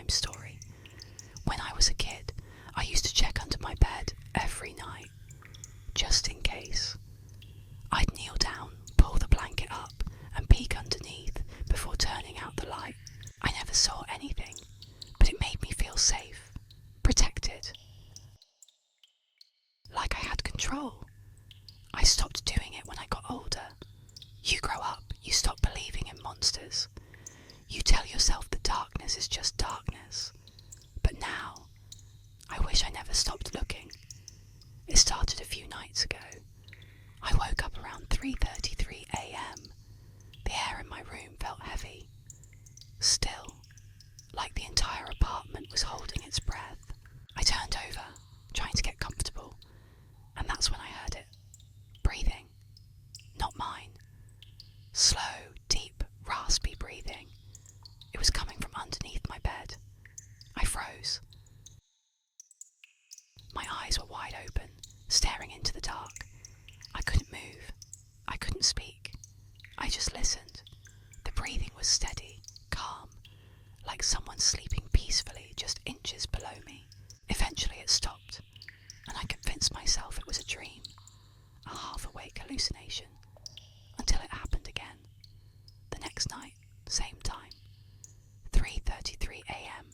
bedtime story. When I was a kid, I used to check under my bed every night, just in case. I'd kneel down, pull the blanket up, and peek underneath before turning out the light. I never saw anything, but it made me feel safe, protected. Like I had control. I stopped doing it when I got older. You grow up, you stop believing in monsters. You tell yourself that darkness is just darkness. But now, I wish I never stopped looking. It started a few nights ago. I woke up around 3:33 a.m. The air in my room felt heavy, still, like the entire apartment was holding its breath. I turned over, trying to get comfortable, and that's when I heard it. Breathing. Not mine. Slow, deep, raspy breathing. It was coming from underneath my bed. I froze. My eyes were wide open, staring into the dark. I couldn't move. I couldn't speak. I just listened. The breathing was steady, calm, like someone sleeping peacefully just inches below me. Eventually it stopped, and I convinced myself it was a dream, a half-awake hallucination, until it happened again. The next night, same time, 3:33 a.m.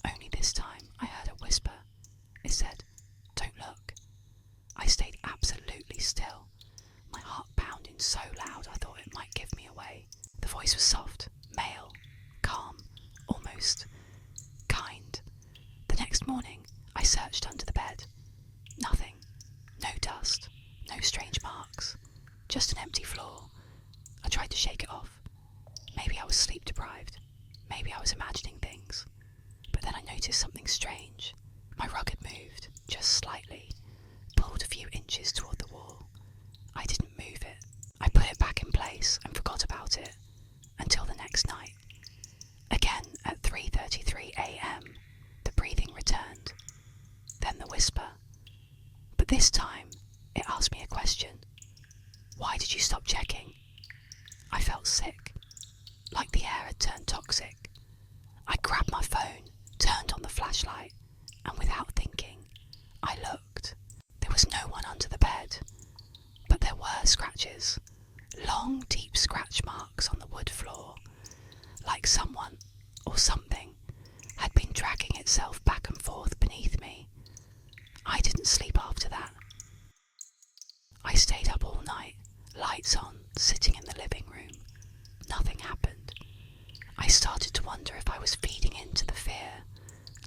Only this time I heard a whisper. It said, "Don't look." I stayed absolutely still, my heart pounding so loud I thought it might give me away. The voice was soft, male, calm, almost kind. The next morning, I searched under the bed. Nothing. No dust, no strange marks, just an empty floor. I tried to shake it off. Maybe I was sleep deprived. Maybe I was imagining things. But then I noticed something strange. My rug had moved, just slightly, pulled a few inches toward the wall. I didn't move it. I put it back in place and forgot about it until the next night. Again at 3:33 a.m, the breathing returned. Then the whisper. But this time, it asked me a question. Why did you stop checking? I felt sick, like the air had turned toxic. I grabbed my phone, turned on the flashlight, and without thinking, I looked. There was no one under the bed, but there were scratches, long, deep scratch marks on the wood floor, like someone or something had been dragging itself back and forth beneath me. I didn't sleep after that. I stayed up all night, lights on, sitting in the living room. Nothing happened. I started to wonder if I was feeding into the fear,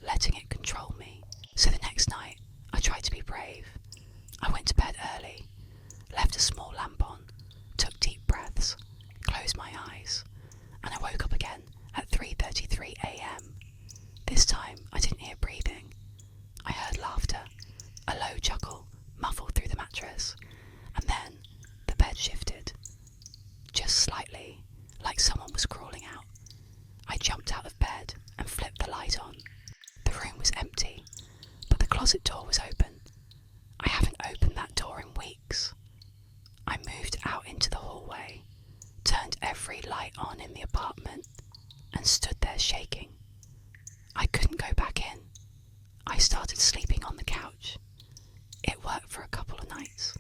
letting it control me. So the next night, I tried to be brave. I went to bed early, left a small lamp on, took deep breaths, closed my eyes, and I woke up again at 3:33 a.m. This time, I didn't hear breathing. I heard laughter, a low chuckle muffled through the mattress, and then the bed shifted, just slightly, like someone was crawling out. I jumped out of bed and flipped the light on. The room was empty, but the closet door was open. I haven't opened that door in weeks. I moved out into the hallway, turned every light on in the apartment, and stood there shaking. I couldn't go back in. I started sleeping on the couch. It worked for a couple of nights,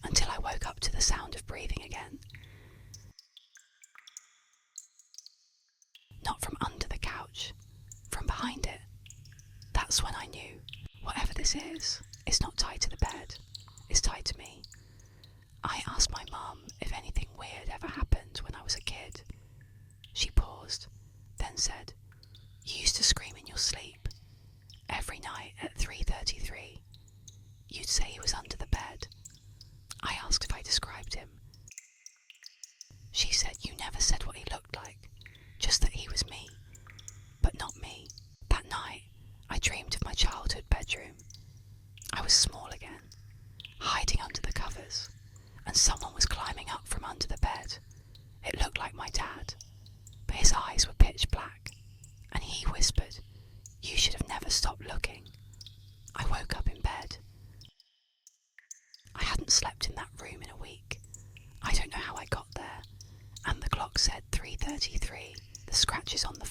until I woke up to the sound of breathing again. Not from under the couch, from behind it. That's when I knew, whatever this is, it's not tied to the bed, it's tied to me. I asked my mum if anything weird ever happened when I was a kid. She paused, then said, "You used to scream in your sleep. Every night at 3:33, you'd say he was under the bed." I asked if I described him. She said you never said what he looked like, just that he was me, but not me. That night, I dreamed of my childhood bedroom. I was small again, hiding under the covers, and someone was climbing up from under the bed. It looked like my dad, but his eyes were pitch black, and he whispered, "You should have never stopped looking." I woke up in bed. I hadn't slept in that room in a week. I don't know how I got there, and the clock said 3:33. The scratches on the